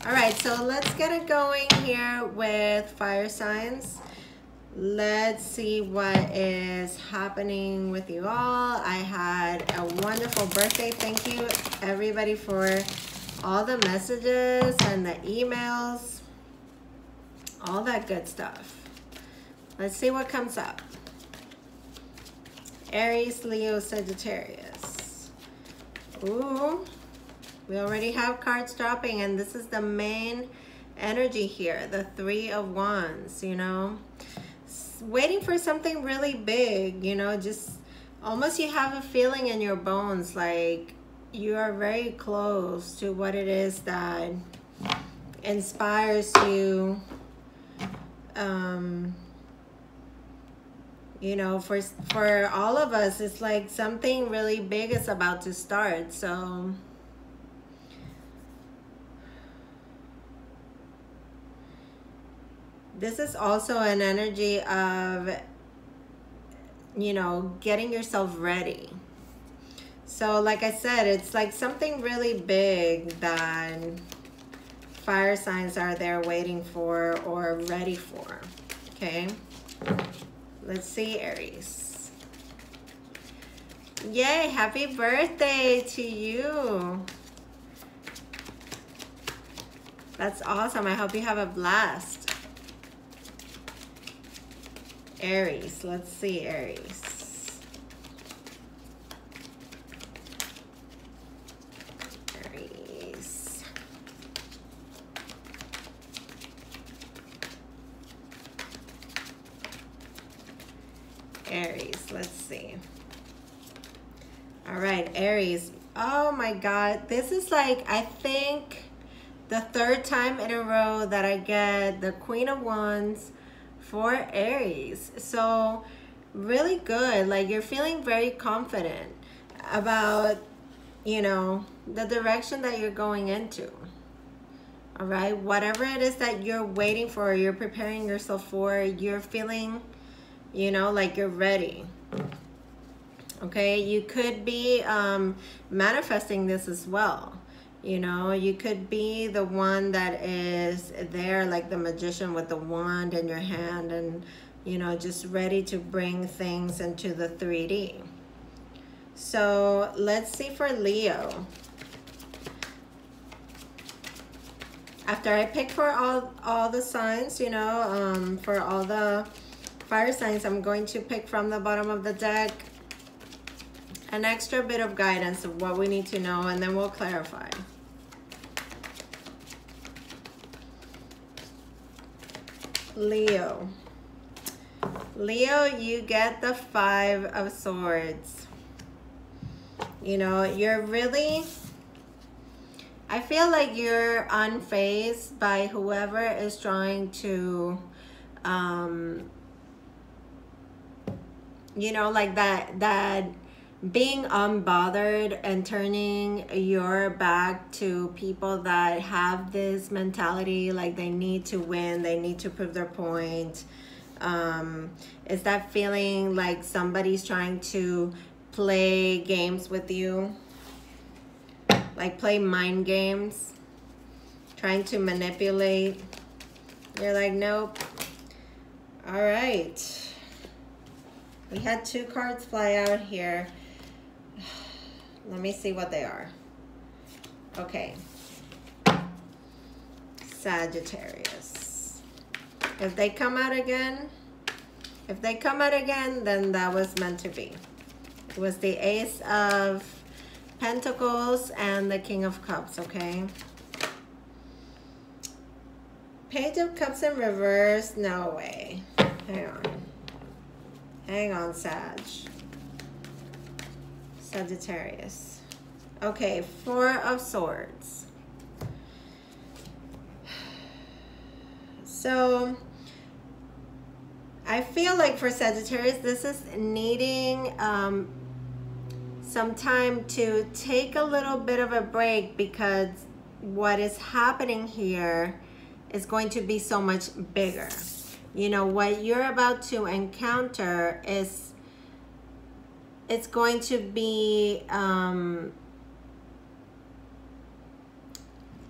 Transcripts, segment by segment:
All right, so let's get it going here with fire signs. Let's see what is happening with you all. I had a wonderful birthday. Thank you everybody for all the messages and the emails, all that good stuff. Let's see what comes up. Aries, Leo, Sagittarius. Ooh, we already have cards dropping, and this is the main energy here, the Three of Wands, you know. Waiting for something really big, you know, just almost you have a feeling in your bones like you are very close to what it is that inspires you. You know, for all of us, it's like something really big is about to start. So this is also an energy of, you know, getting yourself ready. So like I said, it's like something really big that fire signs are there waiting for or ready for. Okay, let's see, Aries. Yay, happy birthday to you. That's awesome. I hope you have a blast. Aries, let's see, Aries. Aries. Aries, let's see. All right, Aries. Oh my God, this is like, I think the third time in a row that I get the Queen of Wands for Aries. So really good, like you're feeling very confident about, you know, the direction that you're going into. All right, whatever it is that you're waiting for, you're preparing yourself for, you're feeling, you know, like you're ready. Okay, you could be manifesting this as well. You know, you could be the one that is there like the magician with the wand in your hand and, you know, just ready to bring things into the 3D. So let's see for Leo. After I pick for all the signs, you know, for all the fire signs, I'm going to pick from the bottom of the deck an extra bit of guidance of what we need to know, and then we'll clarify. Leo. Leo, you get the Five of Swords. You know, you're really, I feel like you're unfazed by whoever is trying to, you know, like that being unbothered and turning your back to people that have this mentality like they need to win, they need to prove their point. Is that feeling like somebody's trying to play games with you, like play mind games, trying to manipulate? You're like, nope. All right, we had two cards fly out here. Let me see what they are. Okay. Sagittarius. If they come out again, then that was meant to be. It was the Ace of Pentacles and the King of Cups, okay? Page of Cups in reverse, no way. Hang on. Hang on, Sagittarius. Okay, Four of Swords. So I feel like for Sagittarius, this is needing some time to take a little bit of a break, because what is happening here is going to be so much bigger. You know, what you're about to encounter is, it's going to be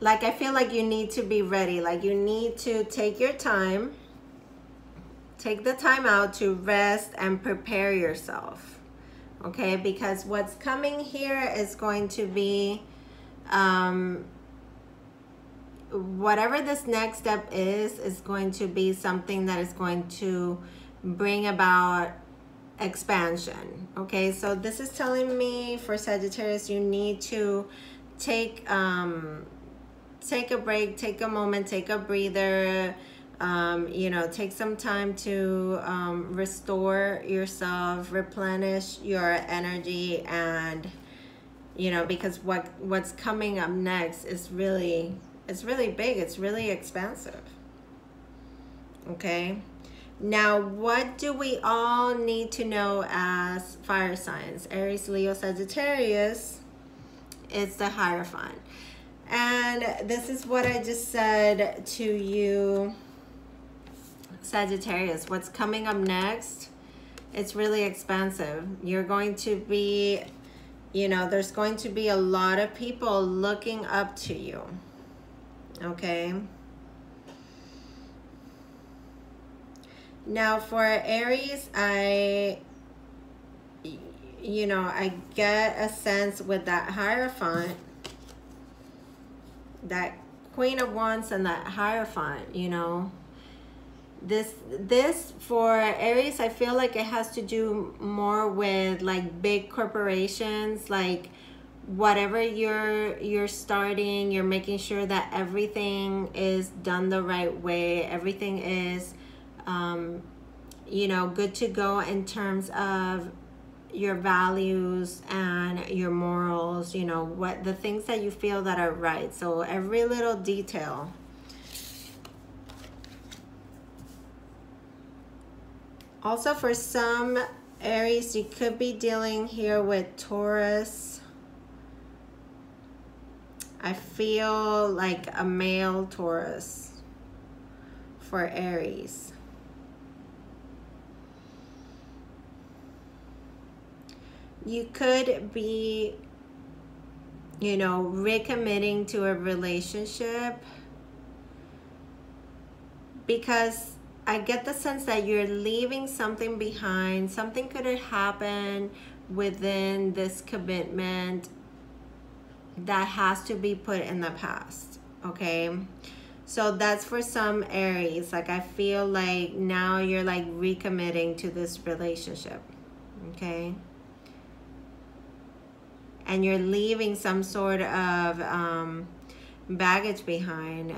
like I feel like you need to be ready. Like you need to take your time, take the time out to rest and prepare yourself. Okay, because what's coming here is going to be whatever this next step is going to be something that is going to bring about expansion. Okay, so this is telling me for Sagittarius, you need to take a break, take a moment, take a breather, you know, take some time to restore yourself, replenish your energy, and you know, because what's coming up next is really, it's really big, it's really expansive. Okay, now what do we all need to know as fire signs? Aries, Leo, Sagittarius, it's the Hierophant. And this is what I just said to you, Sagittarius. What's coming up next, it's really expansive. You're going to be, you know, there's going to be a lot of people looking up to you. Okay. Now for Aries, I get a sense with that Hierophant, that Queen of Wands and that Hierophant, you know, this for Aries, I feel like it has to do more with like big corporations, like whatever you're starting, you're making sure that everything is done the right way, everything is you know, good to go in terms of your values and your morals, you know, what the things that you feel that are right. So every little detail. Also for some Aries, you could be dealing here with Taurus. I feel like a male Taurus for Aries. You could be, you know, recommitting to a relationship, because I get the sense that you're leaving something behind. Something could have happened within this commitment that has to be put in the past. Okay, so that's for some Aries. Like I feel like now you're like recommitting to this relationship. Okay, and you're leaving some sort of baggage behind,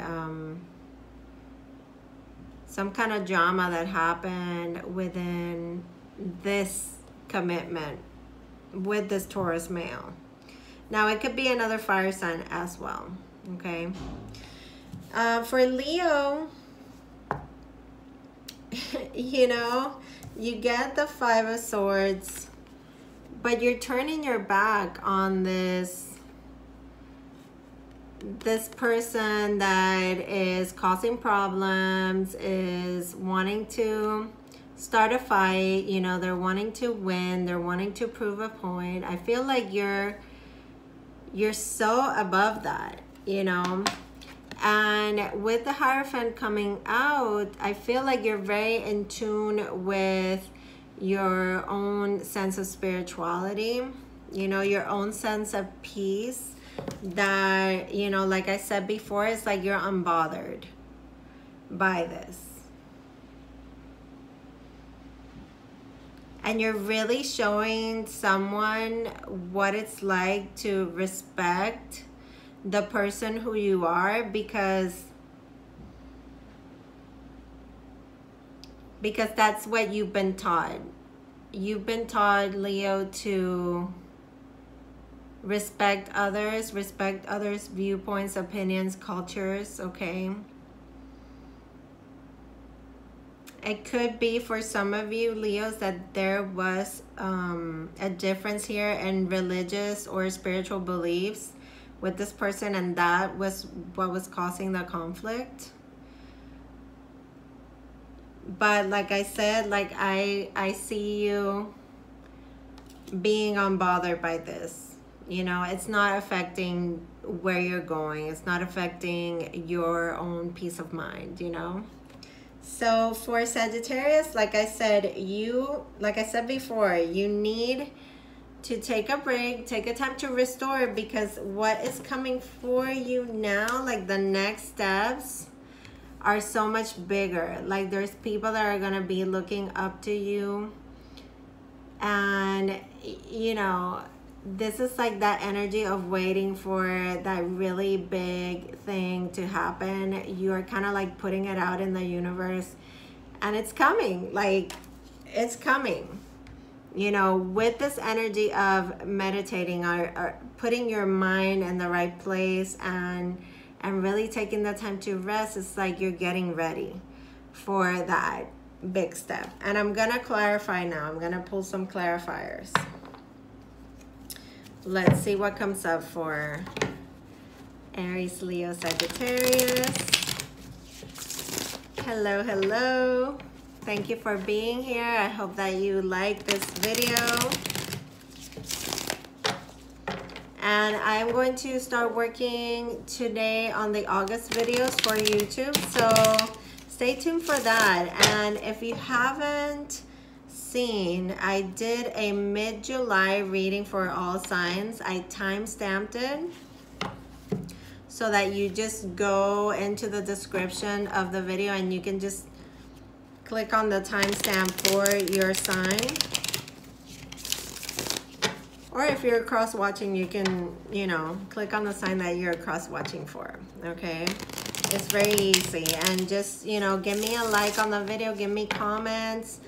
some kind of drama that happened within this commitment with this Taurus male. Now it could be another fire sign as well. Okay, for Leo, you know, you get the Five of Swords, but you're turning your back on this person that is causing problems, is wanting to start a fight. You know, they're wanting to win, they're wanting to prove a point. I feel like you're so above that, you know. And with the Hierophant coming out, I feel like you're very in tune with your own sense of spirituality, you know, your own sense of peace, that, you know, like I said before, it's like you're unbothered by this. And you're really showing someone what it's like to respect the person who you are, because that's what you've been taught. You've been taught, Leo, to respect others' viewpoints, opinions, cultures. Okay, it could be for some of you, Leos, that there was a difference here in religious or spiritual beliefs with this person, and that was what was causing the conflict. But like I said, like I see you being unbothered by this. You know, it's not affecting where you're going. It's not affecting your own peace of mind, you know? So for Sagittarius, like I said before, you need to take a break, take a time to restore, because what is coming for you now, like the next steps, are so much bigger. Like there's people that are gonna be looking up to you, and you know, this is like that energy of waiting for that really big thing to happen. You're kind of like putting it out in the universe, and it's coming. Like it's coming, you know, with this energy of meditating or putting your mind in the right place and really taking the time to rest. It's like you're getting ready for that big step. And I'm gonna clarify now. I'm gonna pull some clarifiers. Let's see what comes up for Aries, Leo, Sagittarius. Hello, hello. Thank you for being here. I hope that you like this video. And I'm going to start working today on the August videos for YouTube. So stay tuned for that. And if you haven't seen, I did a mid-July reading for all signs. I time-stamped it so that you just go into the description of the video and you can just click on the timestamp for your sign. Or if you're cross-watching, you can, you know, click on the sign that you're cross-watching for, okay? It's very easy. And just, you know, give me a like on the video, give me comments.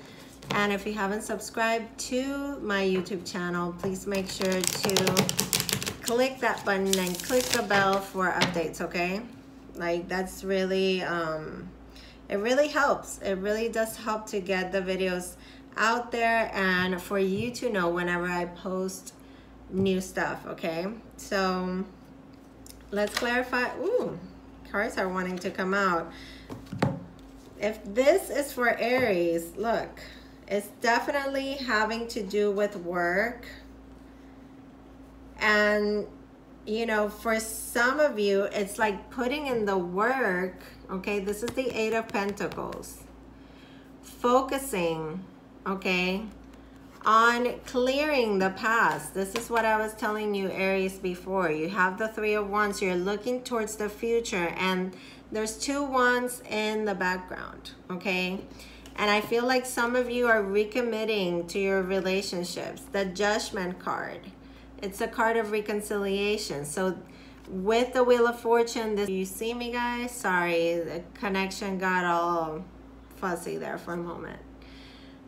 And if you haven't subscribed to my YouTube channel, please make sure to click that button and click the bell for updates, okay? Like that's really, it really helps. It really does help to get the videos out there and for you to know whenever I post new stuff, okay? So let's clarify. Ooh, cards are wanting to come out. If this is for Aries, look, it's definitely having to do with work. And, you know, for some of you, it's like putting in the work, okay? This is the Eight of Pentacles. Focusing, okay, on clearing the past. This is what I was telling you, Aries, before. You have the Three of Wands. You're looking towards the future, and there's two wands in the background, okay? And I feel like some of you are recommitting to your relationships. The Judgment card. It's a card of reconciliation. So with the Wheel of Fortune, this, you see me, guys? Sorry, the connection got all fuzzy there for a moment.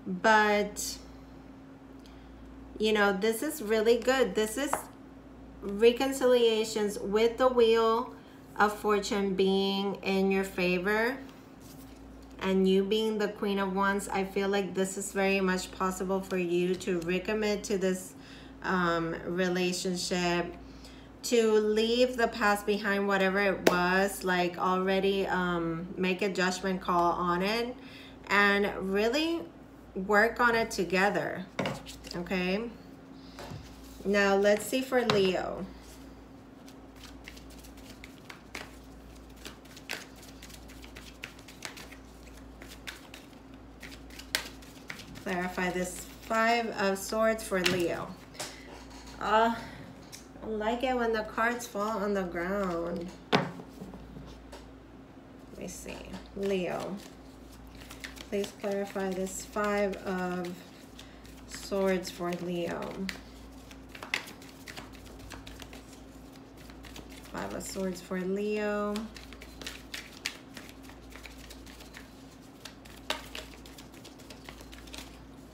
But, you know, this is really good. This is reconciliations with the Wheel of Fortune being in your favor. And you being the Queen of Wands, I feel like this is very much possible for you to recommit to this relationship, to leave the past behind, whatever it was, like already make a judgment call on it and really work on it together, okay? Now let's see for Leo. Clarify this Five of Swords for Leo. I like it when the cards fall on the ground. Let me see. Leo. Please clarify this Five of Swords for Leo. Five of Swords for Leo.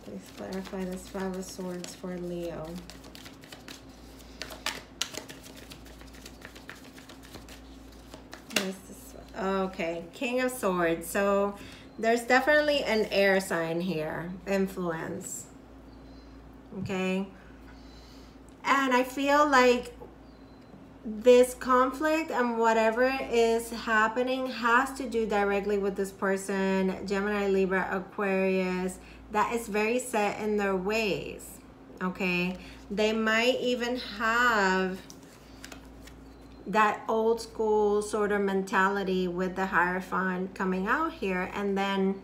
Please clarify this Five of Swords for Leo. Okay, King of Swords. So there's definitely an air sign here, influence. Okay. And I feel like this conflict and whatever is happening has to do directly with this person, Gemini, Libra, Aquarius, that is very set in their ways. Okay. They might even have that old school sort of mentality with the Hierophant coming out here. And then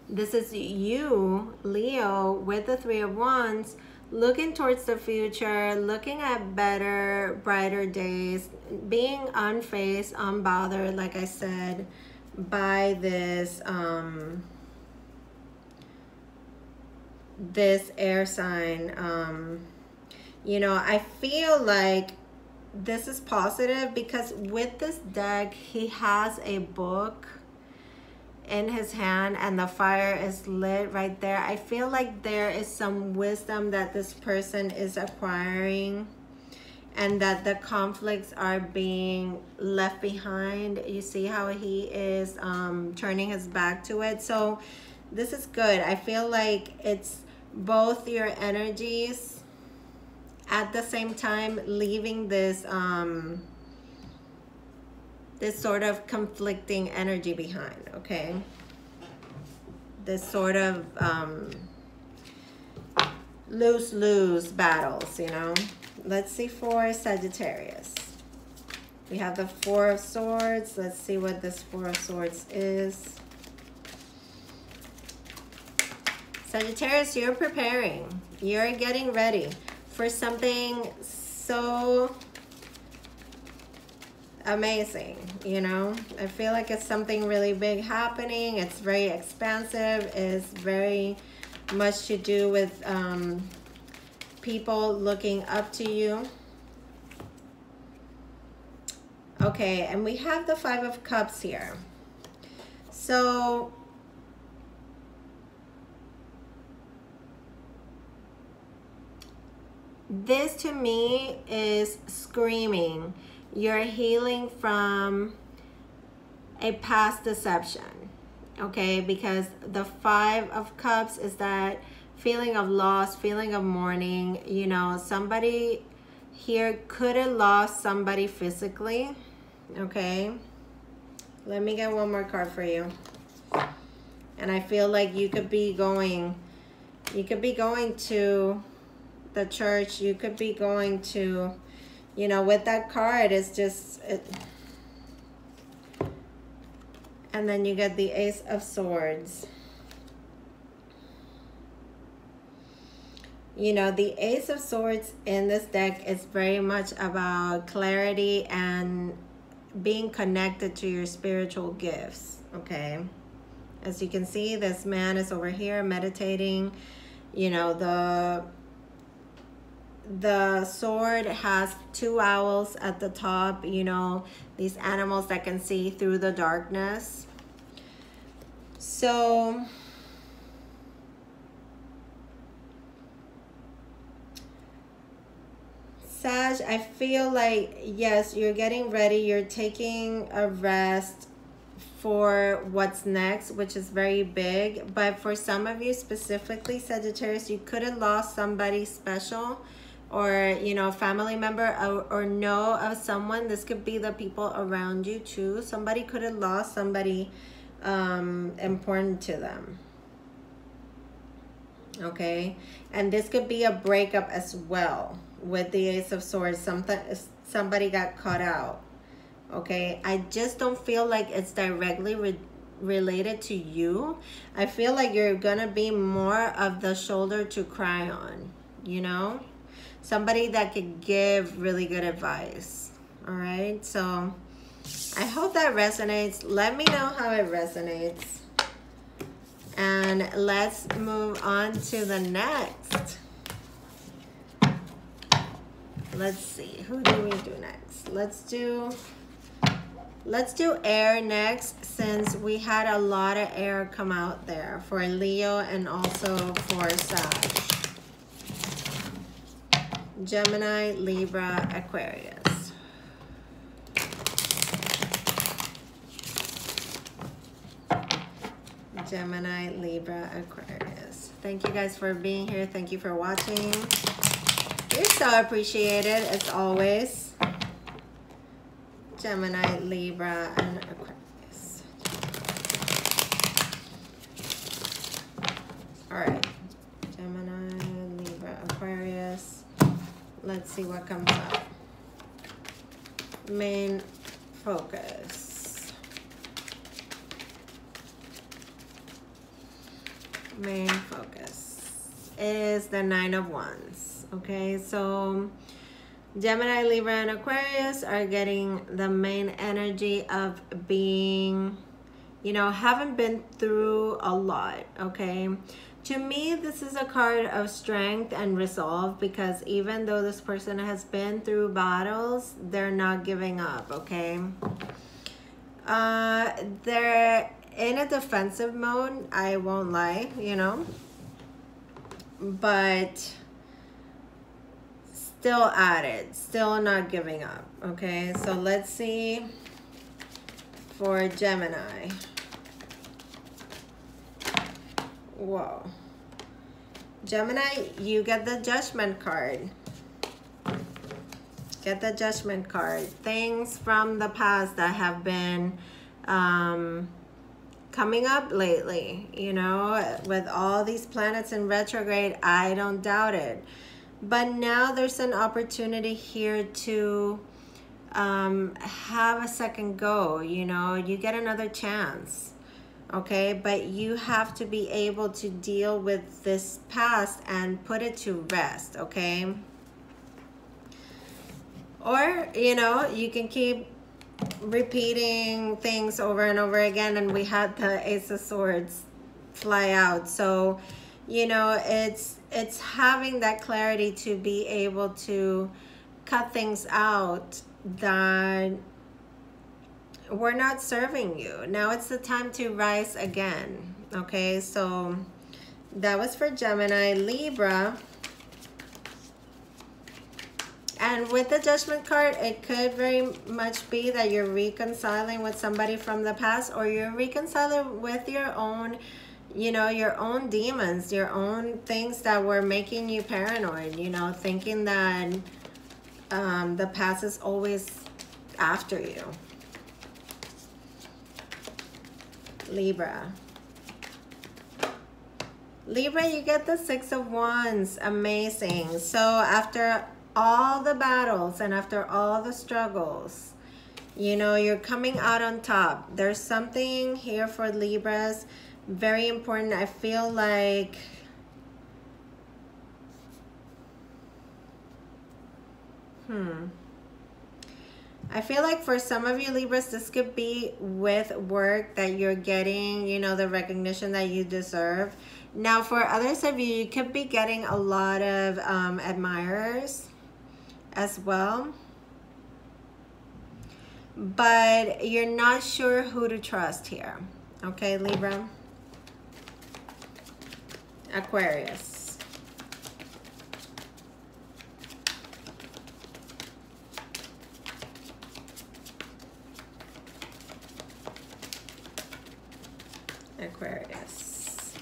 this is you, Leo, with the Three of Wands, looking towards the future, looking at better, brighter days, being unfazed, unbothered, like I said, by this this air sign. You know, I feel like this is positive because with this deck, he has a book in his hand and the fire is lit right there. I feel like there is some wisdom that this person is acquiring and that the conflicts are being left behind. You see how he is turning his back to it. So this is good. I feel like it's both your energies at the same time leaving this this sort of conflicting energy behind, okay? This sort of lose-lose battles, you know? Let's see for Sagittarius. We have the Four of Swords. Let's see what this Four of Swords is. Sagittarius, you're preparing. You're getting ready for something so amazing, you know? I feel like it's something really big happening. It's very expansive. It's very much to do with people looking up to you. Okay, and we have the Five of Cups here. So this to me is screaming you're healing from a past deception, okay? Because the Five of Cups is that feeling of loss, feeling of mourning. You know, somebody here could have lost somebody physically, okay? Let me get one more card for you. And I feel like you could be going to the church. You could be going to, you know, with that card, it's just, and then you get the Ace of Swords. You know, the Ace of Swords in this deck is very much about clarity and being connected to your spiritual gifts, okay? As you can see, this man is over here meditating. You know, the sword has two owls at the top, you know, these animals that can see through the darkness. So Sag, I feel like, yes, you're getting ready. You're taking a rest for what's next, which is very big. But for some of you specifically, Sagittarius, you could have lost somebody special, or, you know, a family member, or know of someone. This could be the people around you too. Somebody could have lost somebody important to them, okay? And this could be a breakup as well with the Ace of Swords. Somebody got caught out, okay? I just don't feel like it's directly related to you. I feel like you're gonna be more of the shoulder to cry on, you know? Somebody that could give really good advice, all right? So I hope that resonates. Let me know how it resonates. And let's move on to the next. Let's see, who do we do next? Let's do air next, since we had a lot of air come out there for Leo and also for Sag. Gemini, Libra, Aquarius. Gemini, Libra, Aquarius. Thank you guys for being here. Thank you for watching. You're so appreciated as always. Gemini, Libra, and Aquarius. All right. Gemini, Libra, Aquarius. Let's see what comes up. main focus. Main focus is the Nine of Wands. Okay, so Gemini, Libra, and Aquarius are getting the main energy of being, you know, haven't been through a lot. Okay, to me, this is a card of strength and resolve, because even though this person has been through battles, they're not giving up. Okay, they're in a defensive mode, I won't lie, you know, but still at it, still not giving up. Okay, so let's see for Gemini. Whoa. Gemini, you get the Judgment card. Get the Judgment card. Things from the past that have been coming up lately, you know, with all these planets in retrograde, I don't doubt it. But now there's an opportunity here to have a second go, you know, you get another chance. Okay, but you have to be able to deal with this past and put it to rest. Okay, or, you know, you can keep repeating things over and over again, and we had the Ace of Swords fly out. So, you know, it's having that clarity to be able to cut things out that were not serving you. Now it's the time to rise again. Okay, so that was for Gemini. Libra, and with the Judgment card, it could very much be that you're reconciling with somebody from the past, or you're reconciling with your own, you know, your own demons, your own things that were making you paranoid, you know, thinking that the past is always after you. Libra. Libra, you get the Six of Wands. Amazing. So after all the battles and after all the struggles, you know, you're coming out on top. There's something here for Libras very important. I feel like I feel like for some of you Libras, this could be with work that you're getting, you know, the recognition that you deserve. Now for others of you, you could be getting a lot of admirers as well, but you're not sure who to trust here. Okay, Libra. Aquarius. Aquarius.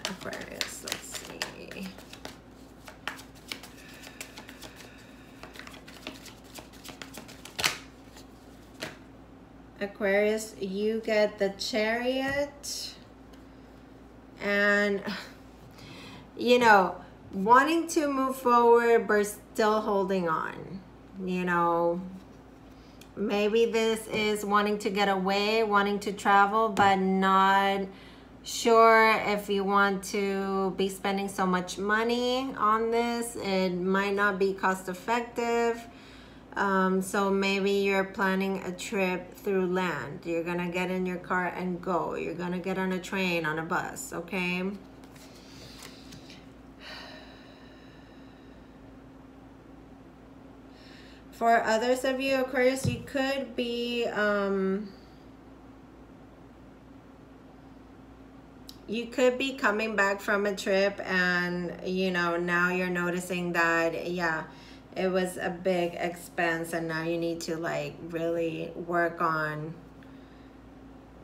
Aquarius, let's see. Aquarius, you get the Chariot, and, you know, wanting to move forward but still holding on, you know. Maybe this is wanting to get away, wanting to travel, but not sure if you want to be spending so much money on this. It might not be cost effective. So maybe you're planning a trip through land. You're gonna get in your car and go. You're gonna get on a train, on a bus, okay? For others of you, Aquarius, you could be, coming back from a trip, and, you know, now you're noticing that, yeah, it was a big expense, and now you need to, like, really work on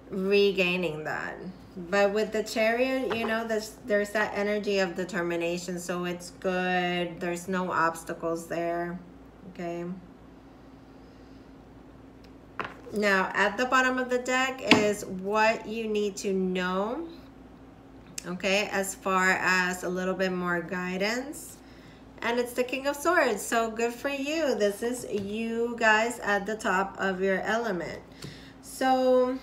regaining that. But with the Chariot, you know, there's that energy of determination, so it's good. There's no obstacles there, okay? Now, at the bottom of the deck is what you need to know, okay, as far as a little bit more guidance. And it's the King of Swords. So good for you. This is you guys at the top of your element. So,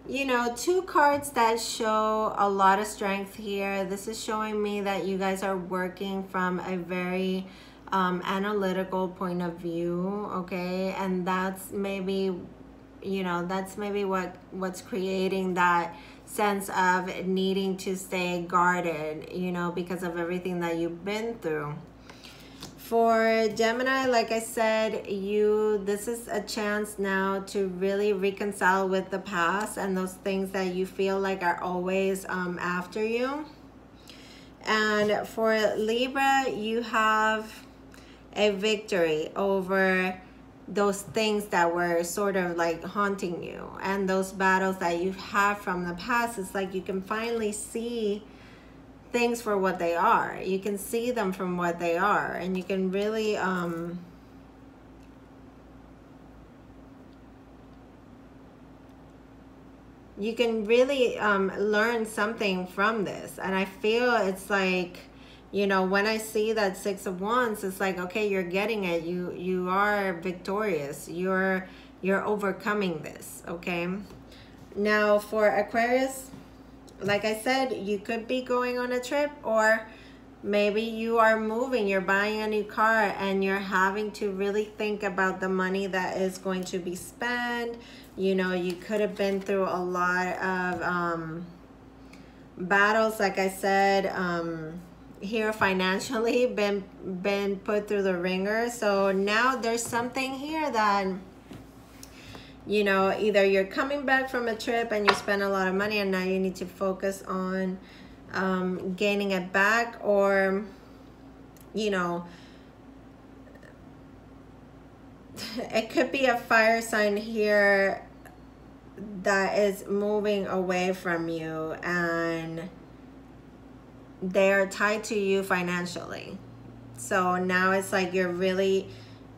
you know, two cards that show a lot of strength here. This is showing me that you guys are working from a very analytical point of view, okay? And that's maybe, you know, that's maybe what's creating that sense of needing to stay guarded, you know, because of everything that you've been through. For Gemini, like I said, this is a chance now to really reconcile with the past and those things that you feel like are always after you. And for Libra, you have a victory over those things that were sort of like haunting you, and those battles that you've had from the past. It's like you can finally see things for what they are. You can see them from what they are, and you can really learn something from this. And I feel it's like, you know, when I see that Six of Wands, it's like, okay, you're getting it. You are victorious. You're overcoming this, okay? Now for Aquarius, like I said, you could be going on a trip, or maybe you are moving, you're buying a new car, and you're having to really think about the money that is going to be spent. You know, you could have been through a lot of battles, like I said, here financially, been put through the ringer. So now there's something here that, you know, either you're coming back from a trip and you spend a lot of money and now you need to focus on gaining it back, or, you know, it could be a fire sign here that is moving away from you and they're tied to you financially. So now it's like you're really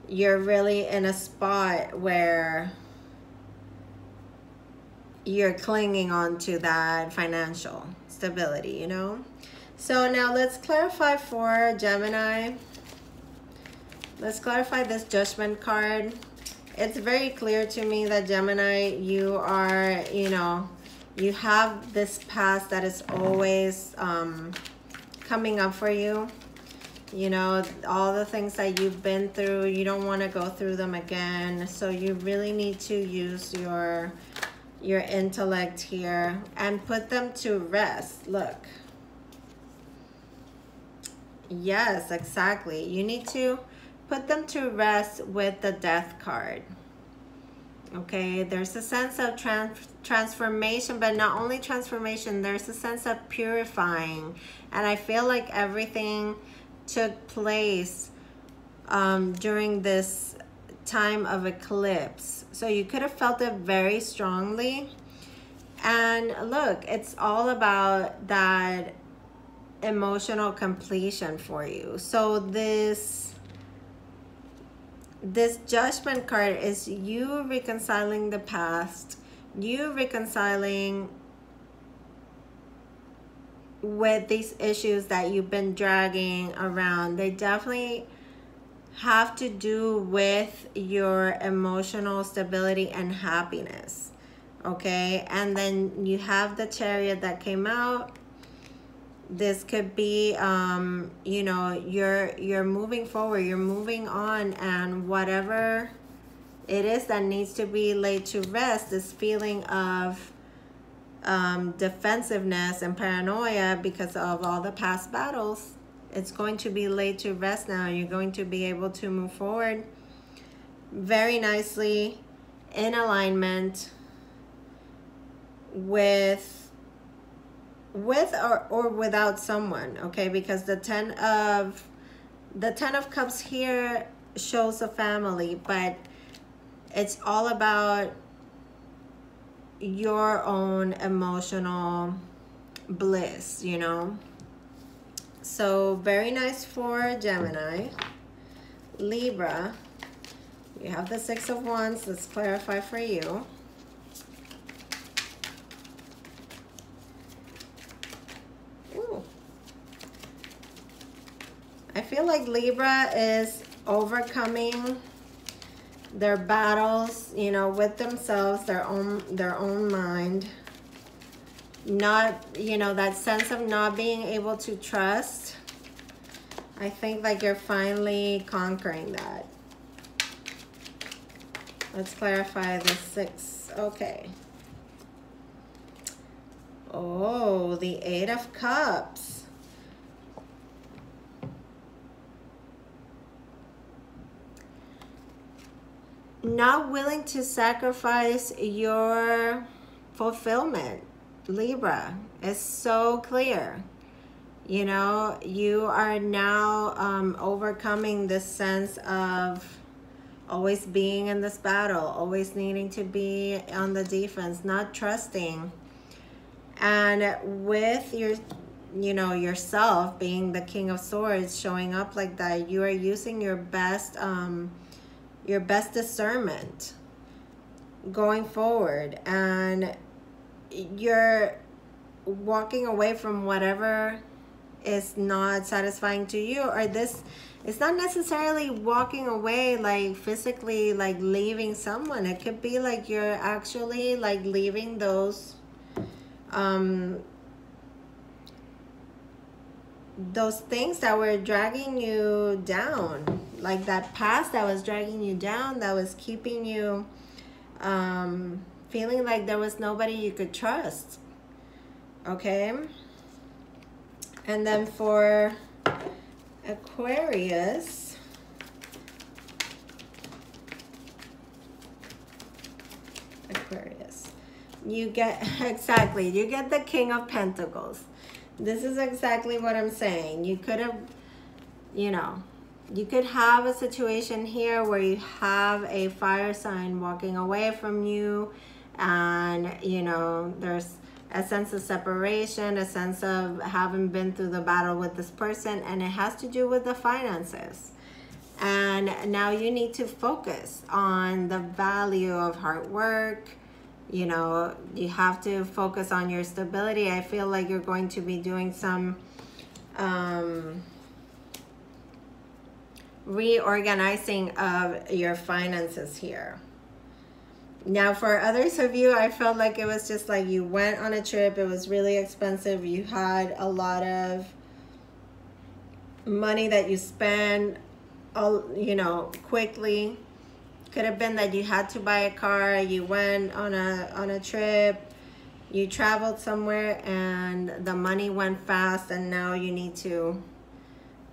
in a spot where you're clinging on to that financial stability, you know? So now let's clarify for Gemini. Let's clarify this Judgment card. It's very clear to me that Gemini, you are, you know, you have this past that is always coming up for you. You know, all the things that you've been through, you don't want to go through them again. So you really need to use your intellect here and put them to rest. Look. Yes, exactly. You need to put them to rest with the Death card. Okay, there's a sense of transformation, but not only transformation, there's a sense of purifying. And I feel like everything took place during this time of eclipse. So you could have felt it very strongly. And look, it's all about that emotional completion for you. So this Judgment card is you reconciling the past, you reconciling with these issues that you've been dragging around. They definitely have to do with your emotional stability and happiness, okay? And then you have the Chariot that came out. This could be, you know, you're moving forward, you're moving on, and whatever it is that needs to be laid to rest, this feeling of defensiveness and paranoia because of all the past battles, it's going to be laid to rest now. You're going to be able to move forward very nicely in alignment with or without someone, okay? Because the Ten of Cups here shows a family, but it's all about your own emotional bliss, you know? So very nice for Gemini. Libra, you have the Six of Wands. Let's clarify for you. feel like Libra is overcoming their battles, you know, with themselves, their own mind. Not, you know, that sense of not being able to trust. I think like you're finally conquering that. Let's clarify the 6. Okay. Oh, the 8 of Cups. Not willing to sacrifice your fulfillment, Libra. It's so clear. You know, you are now overcoming this sense of always being in this battle, always needing to be on the defense, not trusting. And with your, you know, yourself being the King of Swords, showing up like that, you are using your best discernment going forward, and you're walking away from whatever is not satisfying to you. Or this, it's not necessarily walking away like physically, like leaving someone. It could be like you're actually like leaving those things that were dragging you down, like that past that was dragging you down, that was keeping you feeling like there was nobody you could trust. Okay. And then for Aquarius, you get, exactly, you get the King of Pentacles. This is exactly what I'm saying. You could have, you know, you could have a situation here where you have a fire sign walking away from you, and, you know, there's a sense of separation, a sense of having been through the battle with this person, and it has to do with the finances. And now you need to focus on the value of hard work. You know, you have to focus on your stability. I feel like you're going to be doing some reorganizing of your finances here. Now, for others of you, I felt like it was just like you went on a trip. It was really expensive. You had a lot of money that you spent, you know, quickly. Could have been that you had to buy a car. You went on a trip. You traveled somewhere, and the money went fast, and now you need to,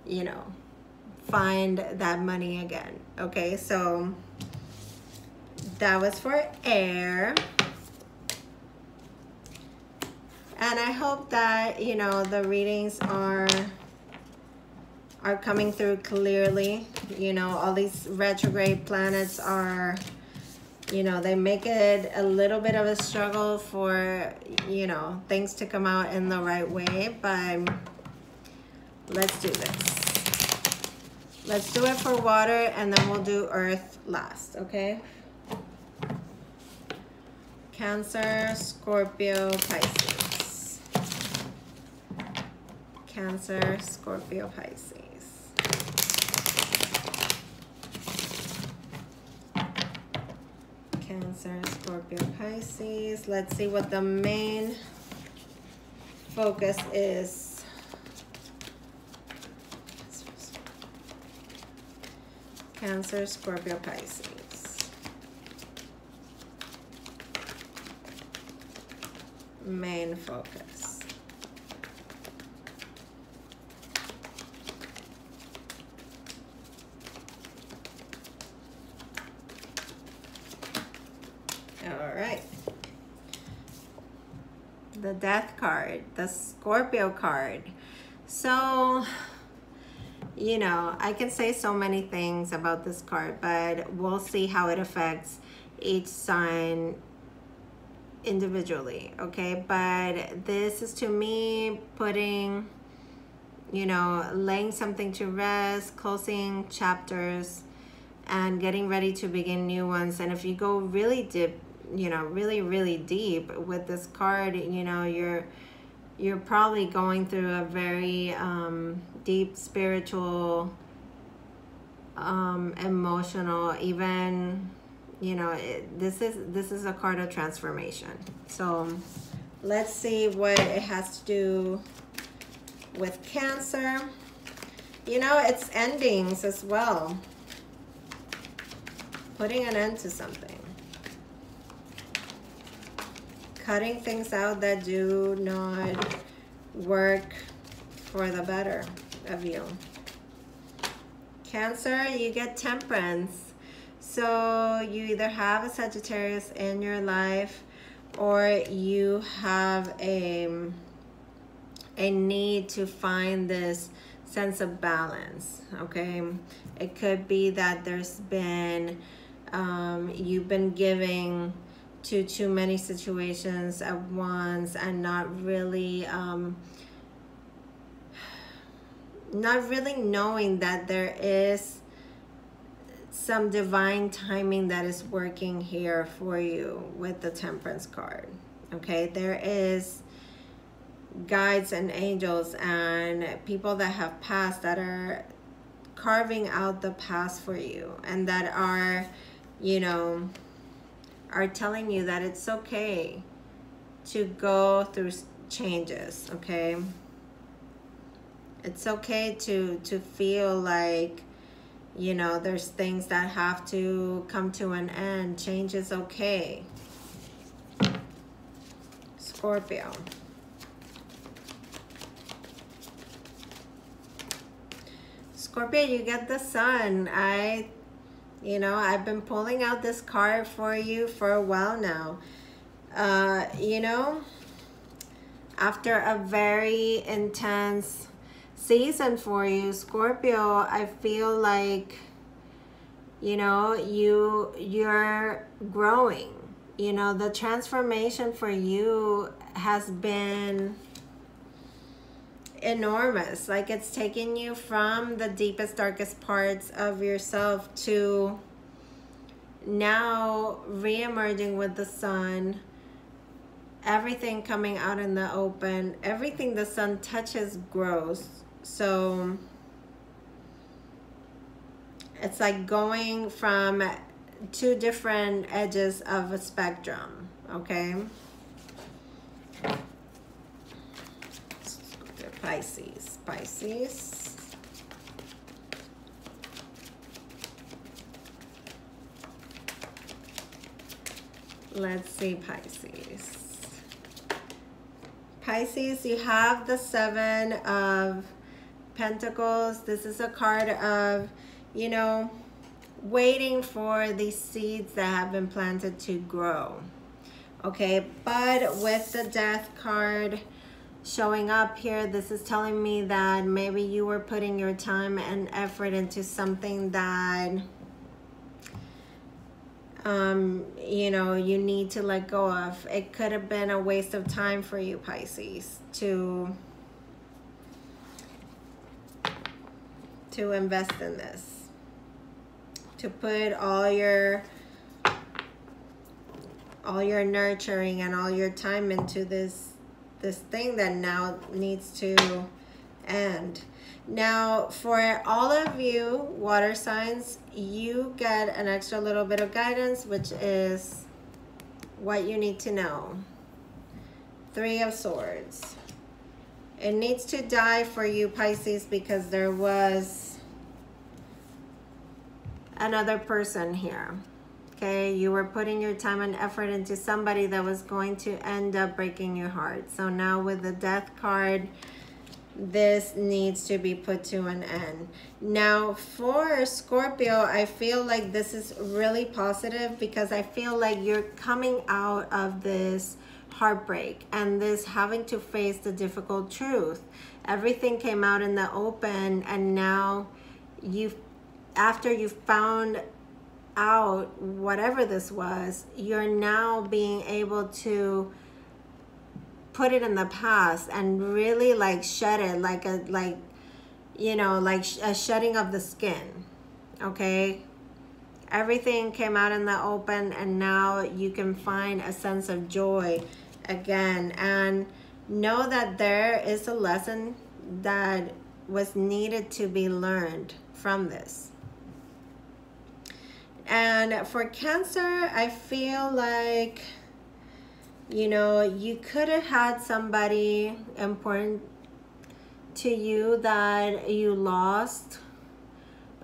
you know, find that money again. Okay, so that was for air. And I hope that, you know, the readings are coming through clearly. You know, all these retrograde planets are, you know, they make it a little bit of a struggle for, you know, things to come out in the right way. But let's do this. Let's do it for water, and then we'll do earth last, okay? Cancer, Scorpio, Pisces. Cancer, Scorpio, Pisces. Cancer, Scorpio, Pisces. Let's see what the main focus is. Cancer, Scorpio, Pisces. Main focus. All right. The Death card, the Scorpio card. So, you know, I can say so many things about this card, but we'll see how it affects each sign individually, okay? But this is, to me, putting, you know, laying something to rest, closing chapters, and getting ready to begin new ones. And if you go really deep, you know, really deep with this card, you know, you're probably going through a very deep spiritual, emotional, even, you know, this is a card of transformation. So let's see what it has to do with Cancer. You know, it's endings as well. Putting an end to something. Cutting things out that do not work for the better of you. Cancer, you get Temperance. So you either have a Sagittarius in your life, or you have a need to find this sense of balance, okay? It could be that there's been, you've been giving to too many situations at once and not really knowing that there is some divine timing that is working here for you with the Temperance card. Okay, there is guides and angels and people that have passed that are carving out the past for you, and that are, you know, are telling you that it's okay to go through changes, okay? It's okay to feel like, you know, there's things that have to come to an end. Change is okay. Scorpio. Scorpio, you get the Sun. You know, I've been pulling out this card for you for a while now. You know, after a very intense season for you, Scorpio, I feel like, you know, you're growing. You know, the transformation for you has been enormous. Like, it's taken you from the deepest, darkest parts of yourself to now re-emerging with the Sun. Everything coming out in the open. Everything the Sun touches grows. So it's like going from two different edges of a spectrum, okay? Pisces. Pisces. Let's see, Pisces. Pisces, you have the Seven of Pentacles. This is a card of, you know, waiting for these seeds that have been planted to grow. Okay, but with the Death card showing up here, this is telling me that maybe you were putting your time and effort into something that you know, you need to let go of. It could have been a waste of time for you, Pisces, to invest in this, to put all your nurturing and all your time into this thing that now needs to end. Now, for all of you water signs, you get an extra little bit of guidance, which is what you need to know. Three of Swords. It needs to die for you, Pisces, because there was another person here. Okay, you were putting your time and effort into somebody that was going to end up breaking your heart. So now with the Death card, this needs to be put to an end. Now for Scorpio, I feel like this is really positive, because I feel like you're coming out of this heartbreak and this having to face the difficult truth. Everything came out in the open, and now after you found out whatever this was, you're now being able to put it in the past and really like shed it, like a shedding of the skin. Okay, everything came out in the open, and now you can find a sense of joy again, and know that there is a lesson that was needed to be learned from this. And for Cancer, I feel like, you know, you could have had somebody important to you that you lost.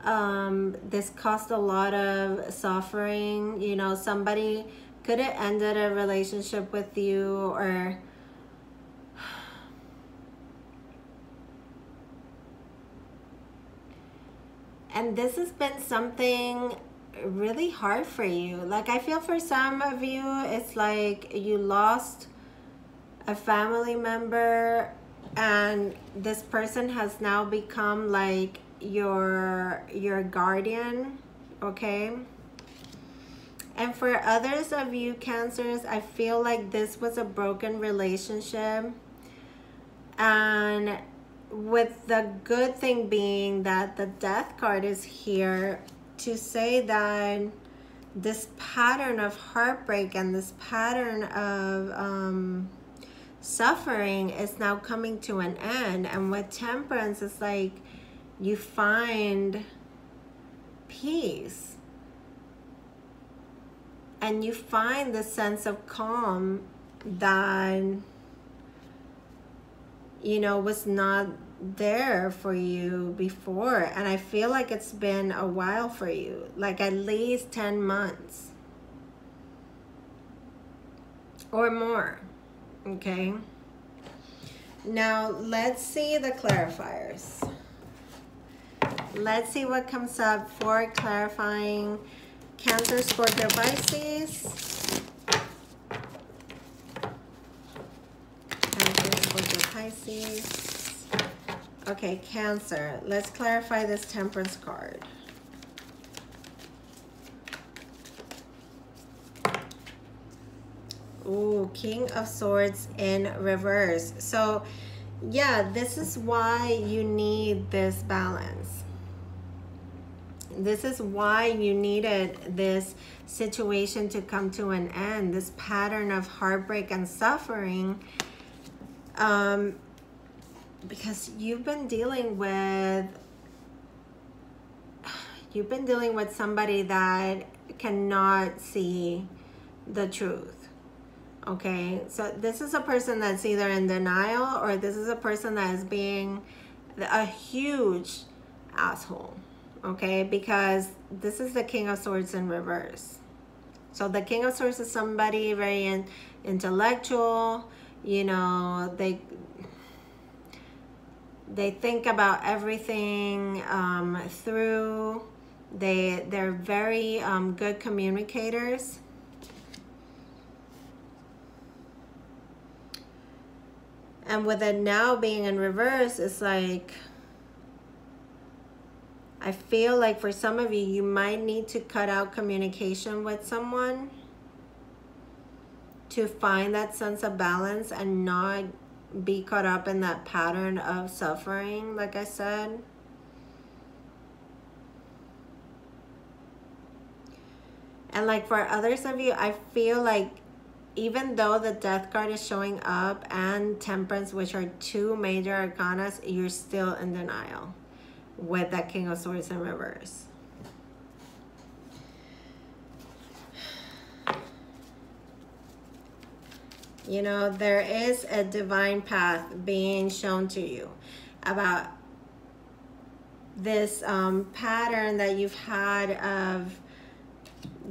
This caused a lot of suffering. You know, somebody could have ended a relationship with you, or and this has been something really hard for you. Like, I feel for some of you, it's like you lost a family member, and this person has now become like your guardian, okay? And for others of you Cancers, I feel like this was a broken relationship, and with the good thing being that the Death card is here to say that this pattern of heartbreak and this pattern of suffering is now coming to an end. And with Temperance, it's like you find peace and you find the sense of calm that, you know, was not there for you before. And I feel like it's been a while for you, like at least 10 months or more. Okay, now let's see the clarifiers. Let's see what comes up for clarifying Cancer, Scorpio, Pisces. Cancer, Scorpio, Pisces. Okay, Cancer, let's clarify this Temperance card. Ooh, King of Swords in reverse. So yeah, this is why you need this balance. This is why you needed this situation to come to an end, this pattern of heartbreak and suffering, because you've been dealing with somebody that cannot see the truth. Okay, so this is a person that's either in denial, or this is a person that is being a huge asshole. Okay, because this is the King of Swords in reverse. So the King of Swords is somebody very intellectual. You know, they think about everything through. They're very good communicators. And with it now being in reverse, it's like, I feel like for some of you, you might need to cut out communication with someone to find that sense of balance and not be caught up in that pattern of suffering, like I said. And like for others of you, I feel like even though the Death card is showing up and Temperance, which are two major arcanas, you're still in denial with that King of Swords in reverse. You know, there is a divine path being shown to you about this pattern that you've had of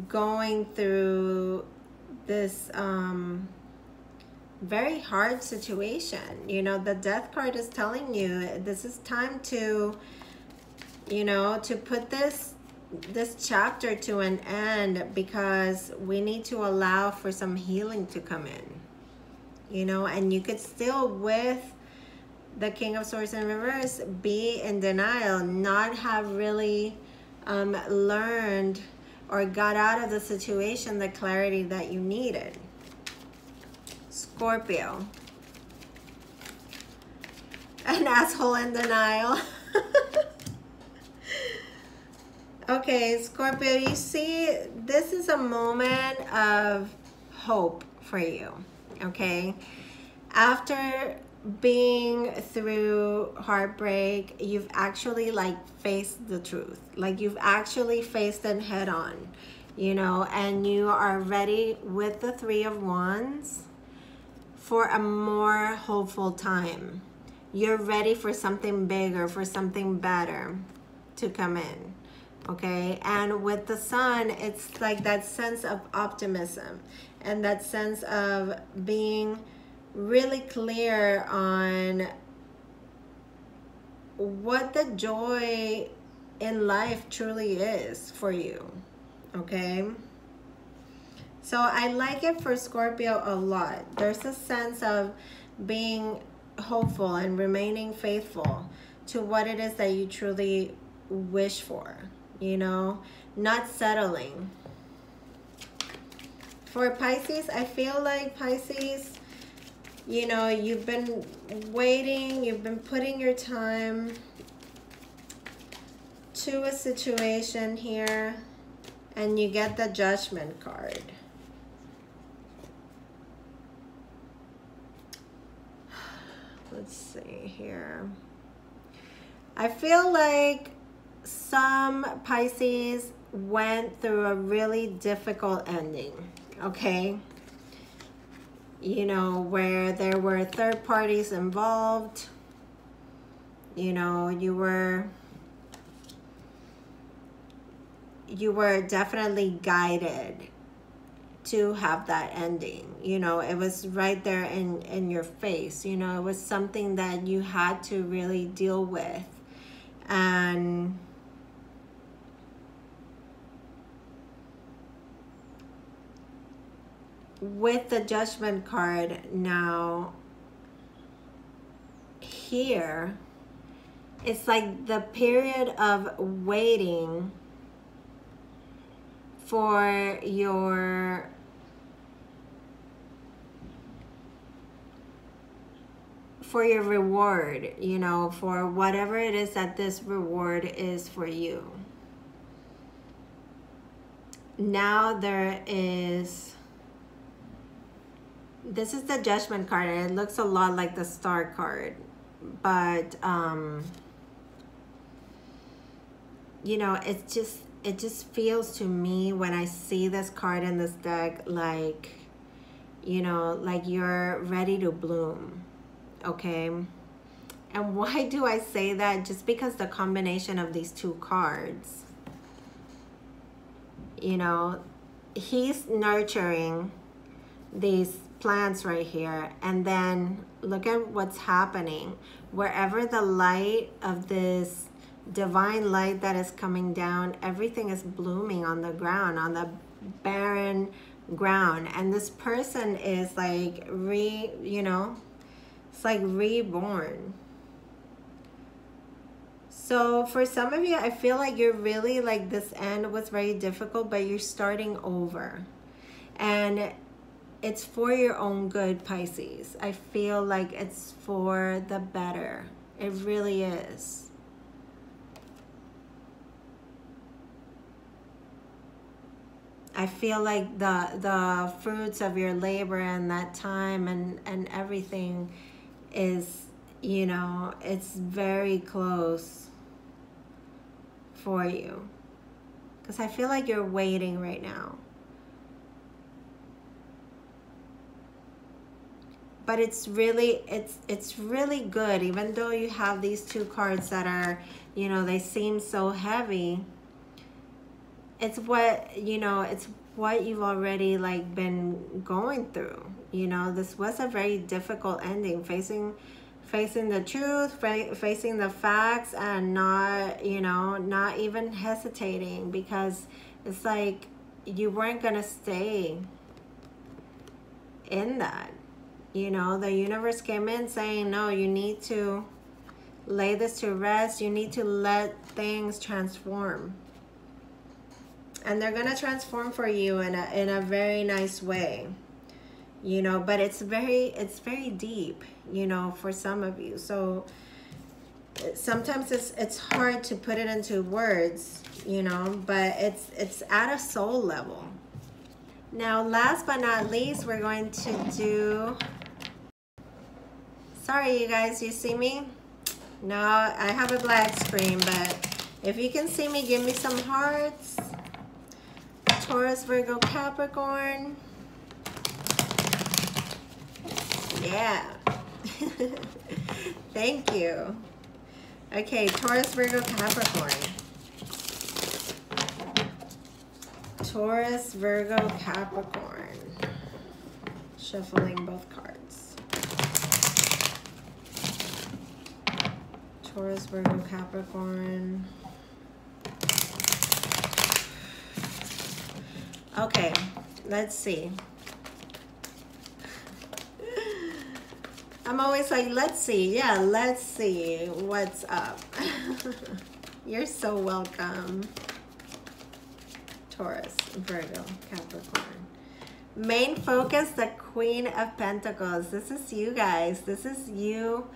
going through this very hard situation. You know, the Death card is telling you this is time to, you know, to put this chapter to an end, because we need to allow for some healing to come in. You know, and you could still, with the King of Swords in reverse, be in denial, not have really learned or got out of the situation the clarity that you needed. Scorpio. An asshole in denial. Okay, Scorpio, you see, this is a moment of hope for you, okay? After being through heartbreak, you've actually like faced the truth. Like you've actually faced it head on, you know, and you are ready with the Three of Wands for a more hopeful time. You're ready for something bigger, for something better to come in, okay? And with the Sun, it's like that sense of optimism and that sense of being really clear on what the joy in life truly is for you, okay? So I like it for Scorpio a lot. There's a sense of being hopeful and remaining faithful to what it is that you truly wish for, you know, not settling. For Pisces, I feel like Pisces, you know, you've been waiting, you've been putting your time to a situation here, and you get the Judgment card. Let's see here. I feel like some Pisces went through a really difficult ending, okay? You know, where there were third parties involved. You know, you were definitely guided to have that ending. You know, it was right there in your face. You know, it was something that you had to really deal with. And with the Judgment card now here, it's like the period of waiting for your reward, you know, for whatever it is that this reward is for you. Now there is, this is the Judgment card, and it looks a lot like the Star card, but you know, it just feels to me when I see this card in this deck like, you know, like you're ready to bloom, okay? And why do I say that? Just because the combination of these two cards, you know, he's nurturing these plants right here, and then look at what's happening. Wherever the light of this divine light that is coming down, everything is blooming on the ground, on the barren ground, and this person is like you know, it's like reborn. So for some of you, I feel like you're really like, this end was very difficult, but you're starting over, and it's for your own good, Pisces. I feel like it's for the better. It really is. I feel like the fruits of your labor and that time and everything is, you know, it's very close for you. Because I feel like you're waiting right now. But it's really good, even though you have these two cards that are, you know, they seem so heavy. It's what, you know, it's what you've already like been going through. You know, this was a very difficult ending, facing the truth, facing the facts, and not, you know, not even hesitating, because it's like you weren't gonna stay in that. You know, the universe came in saying, no, you need to lay this to rest. You need to let things transform. And they're going to transform for you in a very nice way. You know, but it's very deep, you know, for some of you. So sometimes it's hard to put it into words, you know, but it's at a soul level. Now, last but not least, we're going to do Sorry, you guys, you see me? No, I have a black screen, but if you can see me, give me some hearts. Taurus, Virgo, Capricorn. Yeah. Thank you. Okay, Taurus, Virgo, Capricorn. Taurus, Virgo, Capricorn. Shuffling both cards. Taurus, Virgo, Capricorn. Okay, let's see. I'm always like, let's see. Yeah, let's see what's up. You're so welcome. Taurus, Virgo, Capricorn. Main focus, the Queen of Pentacles. This is you guys. This is you,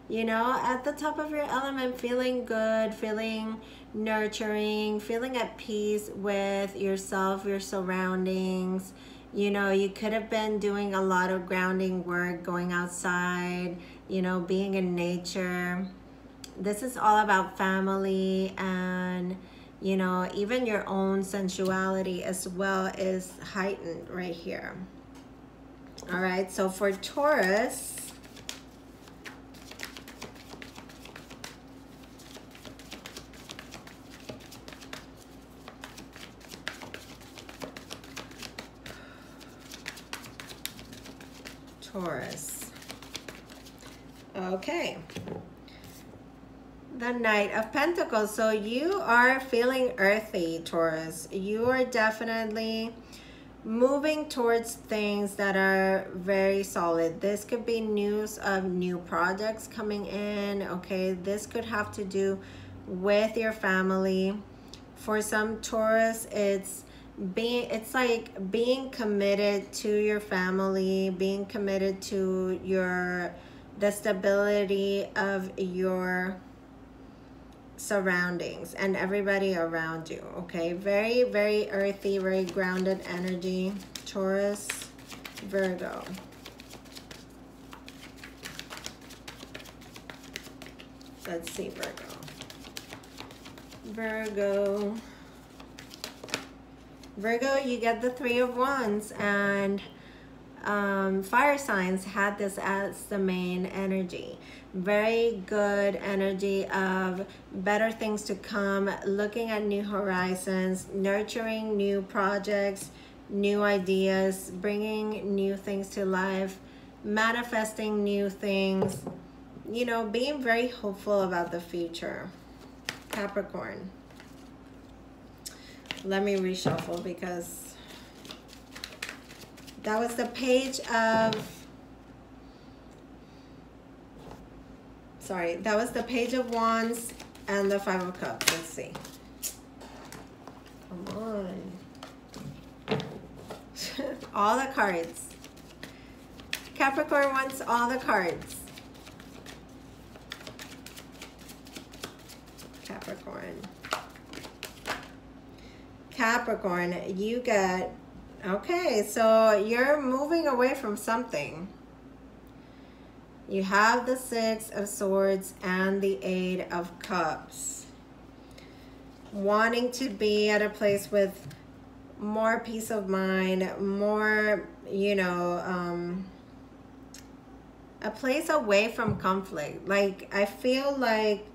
you know, at the top of your element, feeling good, feeling nurturing, feeling at peace with yourself, your surroundings. You know, you could have been doing a lot of grounding work, going outside, you know, being in nature. This is all about family, and, you know, even your own sensuality as well is heightened right here. All right, so for Taurus, okay, the Knight of Pentacles. So you are feeling earthy, Taurus. You are definitely moving towards things that are very solid. This could be news of new projects coming in. Okay, this could have to do with your family. For some Taurus, it's like being committed to your family, being committed to the stability of your surroundings and everybody around you. Okay, very, very earthy, very grounded energy. Taurus, Virgo. Let's see, Virgo. Virgo, you get the Three of Wands, and fire signs had this as the main energy. Very good energy of better things to come, looking at new horizons, nurturing new projects, new ideas, bringing new things to life, manifesting new things, you know, being very hopeful about the future. Capricorn. Let me reshuffle because that was the Page of, sorry, that was the Page of Wands and the Five of Cups. Let's see. Come on. All the cards. Capricorn wants all the cards. Capricorn, you get, okay, so you're moving away from something. You have the Six of Swords and the Eight of Cups. Wanting to be at a place with more peace of mind, more, you know, a place away from conflict. Like, I feel like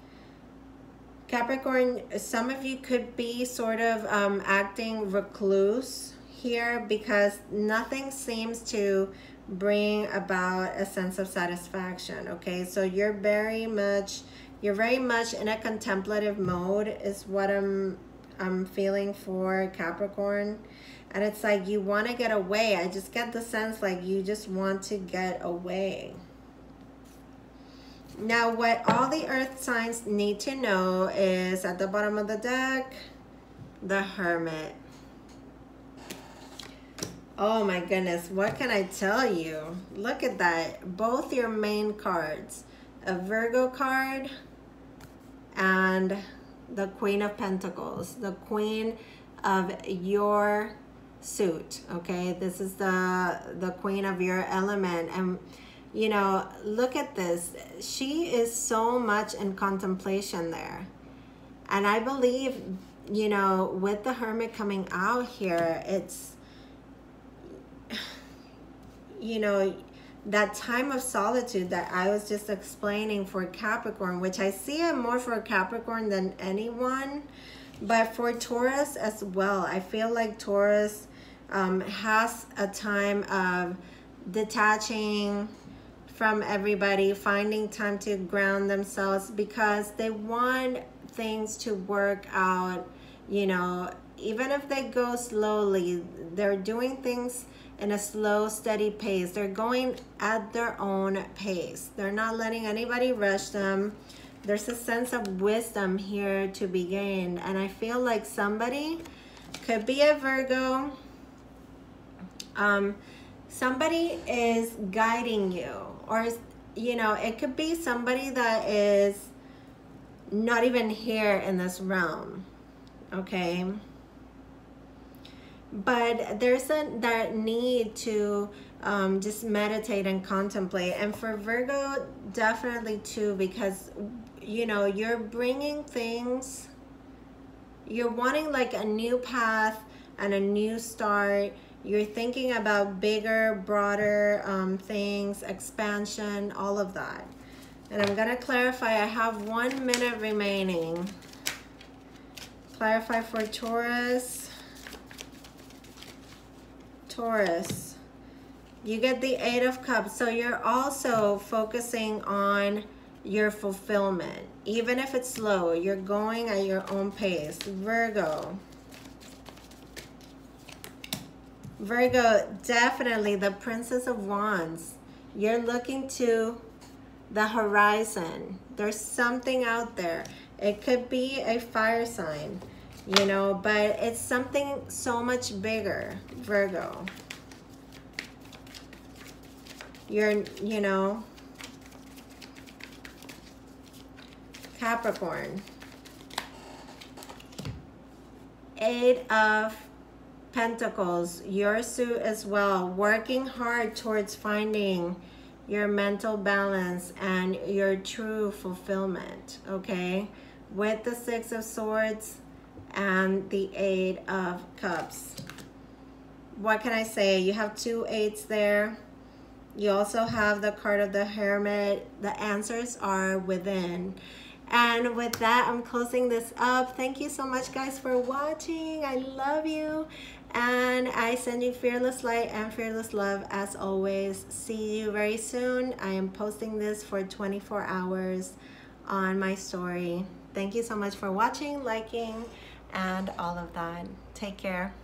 Capricorn, some of you could be sort of acting recluse here because nothing seems to bring about a sense of satisfaction. Okay, so you're very much in a contemplative mode is what I'm feeling for Capricorn. And it's like you want to get away. I just get the sense like you just want to get away. Now, what all the earth signs need to know is at the bottom of the deck, the Hermit. Oh my goodness, what can I tell you? Look at that. Both your main cards, a Virgo card and the Queen of Pentacles, the Queen of your suit. Okay, this is the Queen of your element. And you know, look at this. She is so much in contemplation there. And I believe, you know, with the Hermit coming out here, it's, you know, that time of solitude that I was just explaining for Capricorn, which I see it more for Capricorn than anyone, but for Taurus as well. I feel like Taurus has a time of detaching from everybody, finding time to ground themselves, because they want things to work out, you know, even if they go slowly, they're doing things in a slow, steady pace. They're going at their own pace. They're not letting anybody rush them. There's a sense of wisdom here to be gained. And I feel like somebody could be a Virgo. Somebody is guiding you, or, you know, it could be somebody that is not even here in this realm, okay? But there's that need to just meditate and contemplate. And for Virgo, definitely too, because, you know, you're bringing things, you're wanting like a new path and a new start. You're thinking about bigger, broader things, expansion, all of that. And I'm going to clarify. I have 1 minute remaining. Clarify for Taurus. Taurus, you get the 8 of Cups. So you're also focusing on your fulfillment. Even if it's slow, you're going at your own pace. Virgo. Virgo, definitely the Princess of Wands. You're looking to the horizon. There's something out there. It could be a fire sign, you know, but it's something so much bigger, Virgo. You're, you know, Capricorn. 8 of Pentacles, your suit as well, working hard towards finding your mental balance and your true fulfillment, okay? With the 6 of Swords and the 8 of Cups. What can I say? You have 2 8s there. You also have the card of the Hermit. The answers are within. And with that, I'm closing this up. Thank you so much, guys, for watching. I love you. And I send you fearless light and fearless love as always. See you very soon. I am posting this for 24 hours on my story. Thank you so much for watching, liking, and all of that. Take care.